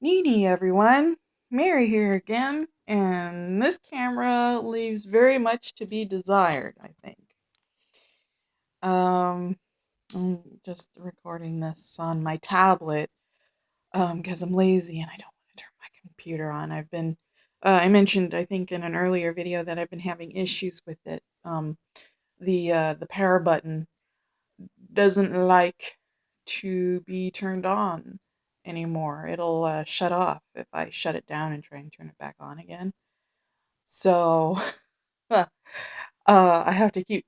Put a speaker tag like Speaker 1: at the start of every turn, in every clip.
Speaker 1: Needy, everyone. Mary here again, and this camera leaves very much to be desired, I think. Um, I'm just recording this on my tablet because I'm lazy and I don't want to turn my computer on. I mentioned, I think, in an earlier video that I've been having issues with it. The power button doesn't like to be turned on anymore. It'll shut off if I shut it down and try and turn it back on again. So I have to keep,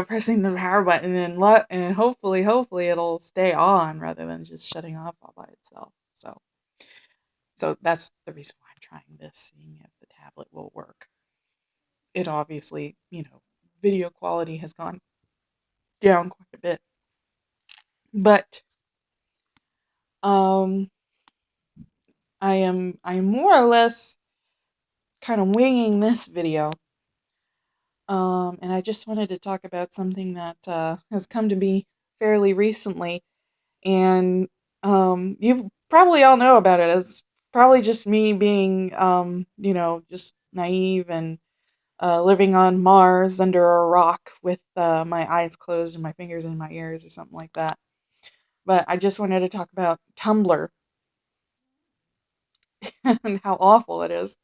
Speaker 1: pressing the power button and hopefully it'll stay on rather than just shutting off all by itself. So that's the reason why I'm trying this, seeing if the tablet will work. It obviously, video quality has gone down quite a bit, but um I'm more or less kind of winging this video. And I just wanted to talk about something that has come to me fairly recently, and you probably all know about it. It's probably just me being, just naive and living on Mars under a rock with my eyes closed and my fingers in my ears or something like that. But I just wanted to talk about Tumblr and how awful it is.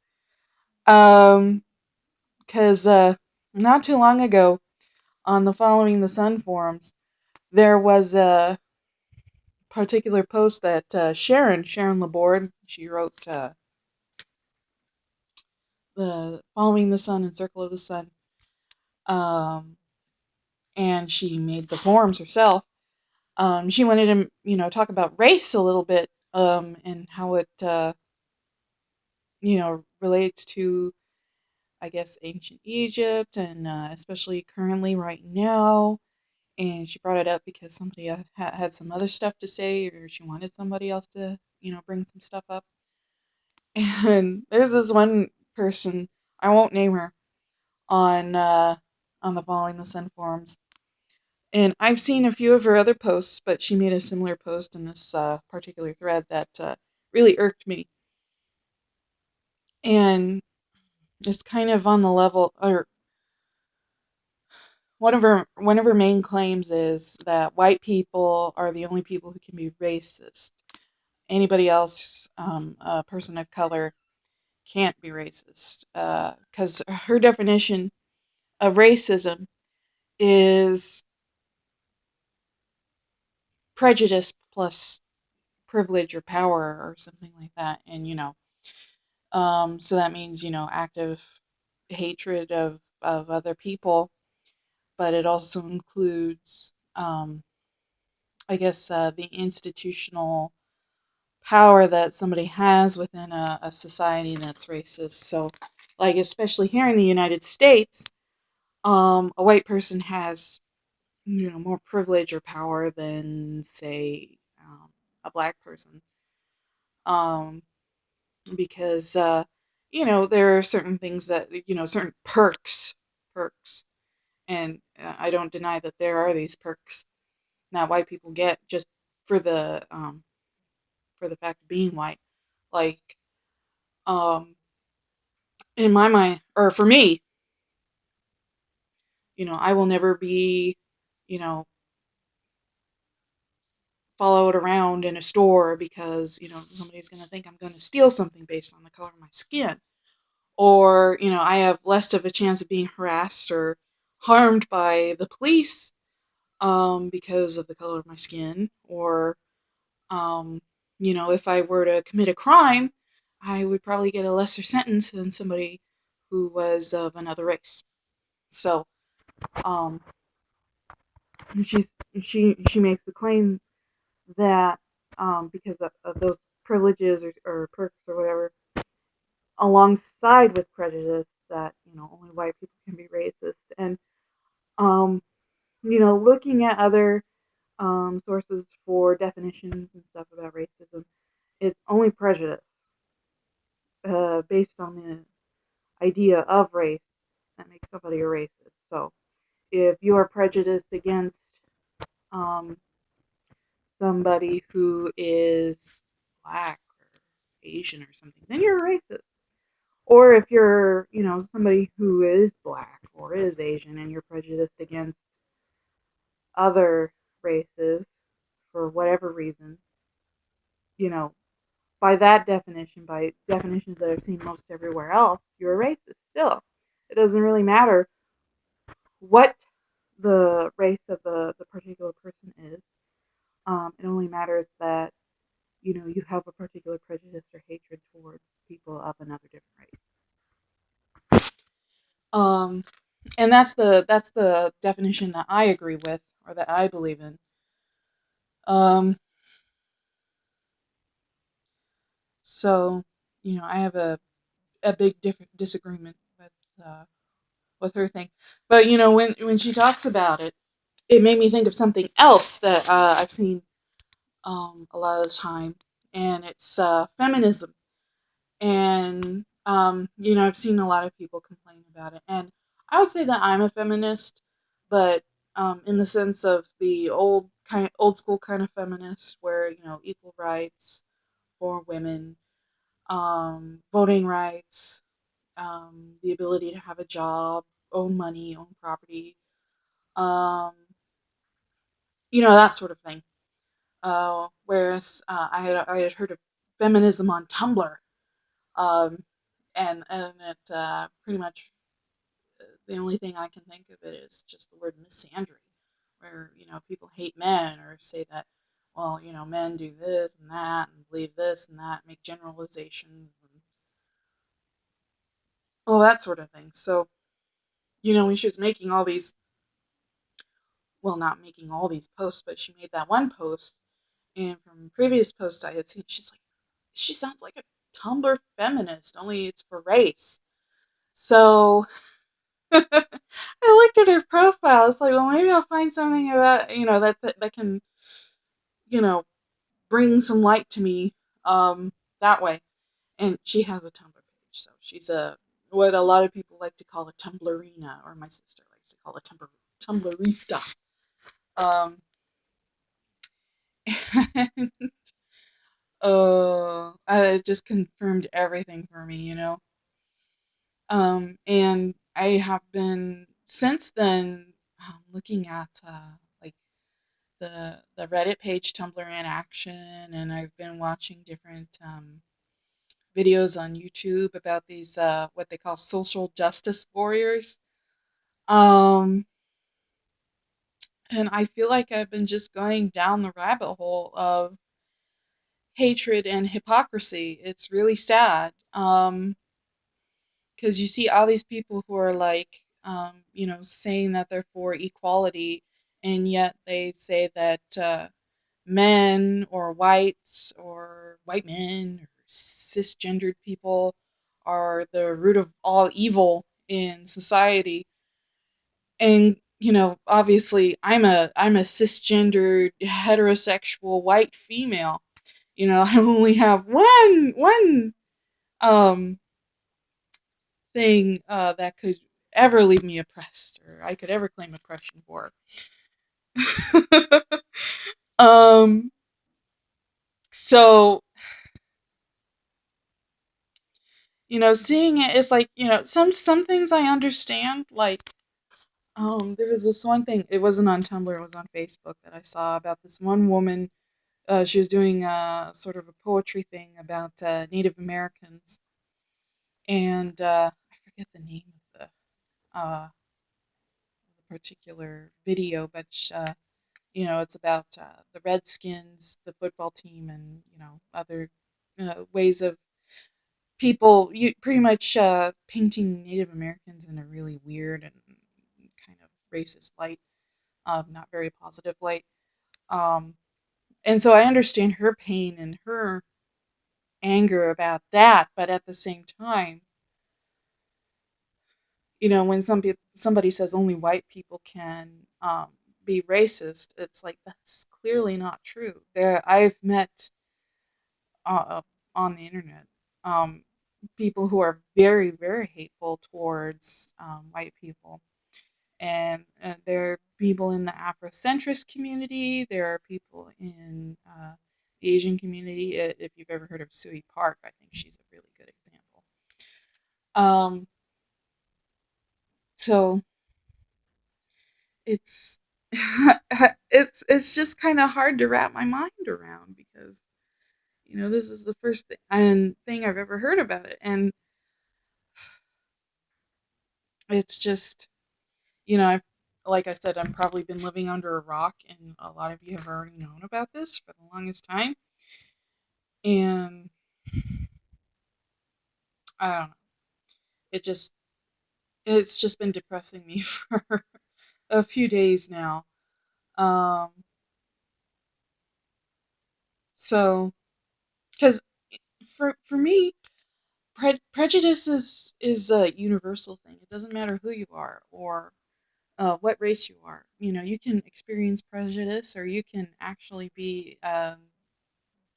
Speaker 1: Because not too long ago, on the Following the Sun forums, there was a particular post that Sharon Laborde, she wrote the Following the Sun and Circle of the Sun, um, and she made the forums herself. She wanted to, talk about race a little bit, and how it, relates to, I guess, ancient Egypt, and especially currently right now. And she brought it up because somebody had some other stuff to say, or she wanted somebody else to, bring some stuff up. And there's this one person, I won't name her, on the Following the Sun forums. And I've seen a few of her other posts, but she made a similar post in this particular thread that really irked me. And it's kind of on the level, or one of her main claims is that white people are the only people who can be racist. Anybody else, a person of color, can't be racist. Because her definition of racism is prejudice plus privilege or power or something like that. And, so that means, active hatred of other people, but it also includes, I guess, the institutional power that somebody has within a society that's racist. So, like, especially here in the United States, a white person has, more privilege or power than, say, a black person. Um, because, there are certain things that, certain perks, and I don't deny that there are these perks that white people get just for for the fact of being white. Like, um, in my mind, or for me, I will never be, you know, followed around in a store because, somebody's going to think I'm going to steal something based on the color of my skin. Or, I have less of a chance of being harassed or harmed by the police because of the color of my skin. Or, um, if I were to commit a crime, I would probably get a lesser sentence than somebody who was of another race. So, um, she's she makes the claim that because of those privileges or perks or whatever, alongside with prejudice, that only white people can be racist. And um, looking at other sources for definitions and stuff about racism, it's only prejudice based on the idea of race that makes somebody a racist. So if you are prejudiced against um, somebody who is black or Asian or something, then you're a racist. Or if you're, somebody who is black or is Asian and you're prejudiced against other races for whatever reason, you know, by that definition, by definitions that I've seen most everywhere else, you're a racist still. It doesn't really matter what the race of the particular person is. It only matters that, you have a particular prejudice or hatred towards people of another different race. Um, and that's the definition that I agree with or that I believe in. Um, so I have a big different disagreement with her thing, but when she talks about it, it made me think of something else that I've seen a lot of the time, and it's feminism. And I've seen a lot of people complain about it, and I would say that I'm a feminist, but in the sense of the old school kind of feminist, where equal rights for women, voting rights, the ability to have a job, own money, own property, um, that sort of thing. Whereas I had heard of feminism on Tumblr, um, and it pretty much the only thing I can think of it is just the word misandry, where people hate men or say that, well, men do this and that and believe this and that, make generalizations and all that sort of thing. So when she was making all these, well, not making all these posts, but she made that one post, and from previous posts I had seen, she sounds like a Tumblr feminist, only it's for race. So I looked at her profile. It's like, well, maybe I'll find something about that can you know bring some light to me that way. And she has a Tumblr page, so she's a what a lot of people like to call a Tumblrina, or my sister likes to call a Tumblrista. Um, and, it just confirmed everything for me. And I have been since then looking at like the Reddit page Tumblr in action, and I've been watching different videos on YouTube about these what they call social justice warriors. Um, and I feel like I've been just going down the rabbit hole of hatred and hypocrisy. It's really sad. Because you see all these people who are like, saying that they're for equality, and yet they say that men or whites or white men or cisgendered people are the root of all evil in society. And obviously I'm a cisgendered heterosexual white female. I only have one um thing that could ever leave me oppressed, or I could ever claim oppression for. um so seeing it is like, some things I understand, like there was this one thing, it wasn't on Tumblr, it was on Facebook, that I saw about this one woman. She was doing sort of a poetry thing about Native Americans, and I forget the name of the particular video, but it's about the Redskins, the football team, and other ways of people you pretty much painting Native Americans in a really weird and kind of racist light, not very positive light. Um, and so I understand her pain and her anger about that, but at the same time, when somebody says only white people can be racist, it's like that's clearly not true. I've met uh, on the internet um, people who are very, very hateful towards white people. And there are people in the Afrocentrist community. There are people in Asian community. If you've ever heard of Suey Park, I think she's a really good example. Um, so it's it's just kind of hard to wrap my mind around because this is the first thing I've ever heard about it, and it's just I like I said, I've probably been living under a rock, and a lot of you have already known about this for the longest time, and I don't know, it just it's just been depressing me for a few days now. Um, so because for me, prejudice is a universal thing. It doesn't matter who you are or what race you are. You can experience prejudice, or you can actually be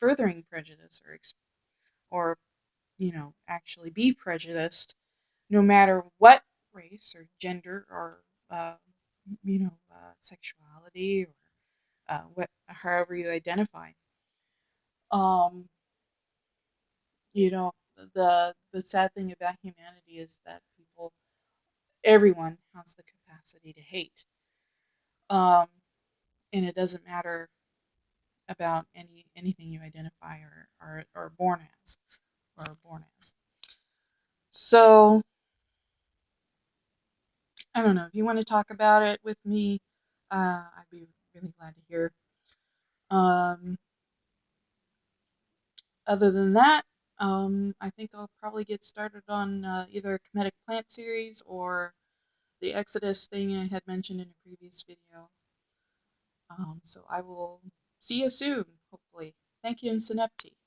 Speaker 1: furthering prejudice, or actually be prejudiced, no matter what race or gender or sexuality or what however you identify. Um, the sad thing about humanity is that everyone has the capacity to hate. Um, and it doesn't matter about anything you identify or born as or born as. So I don't know if you want to talk about it with me. I'd be really glad to hear. Um, Other than that, I think I'll probably get started on either a Comedic Plant series or the Exodus thing I had mentioned in a previous video. So I will see you soon, hopefully. Thank you, and Synepti.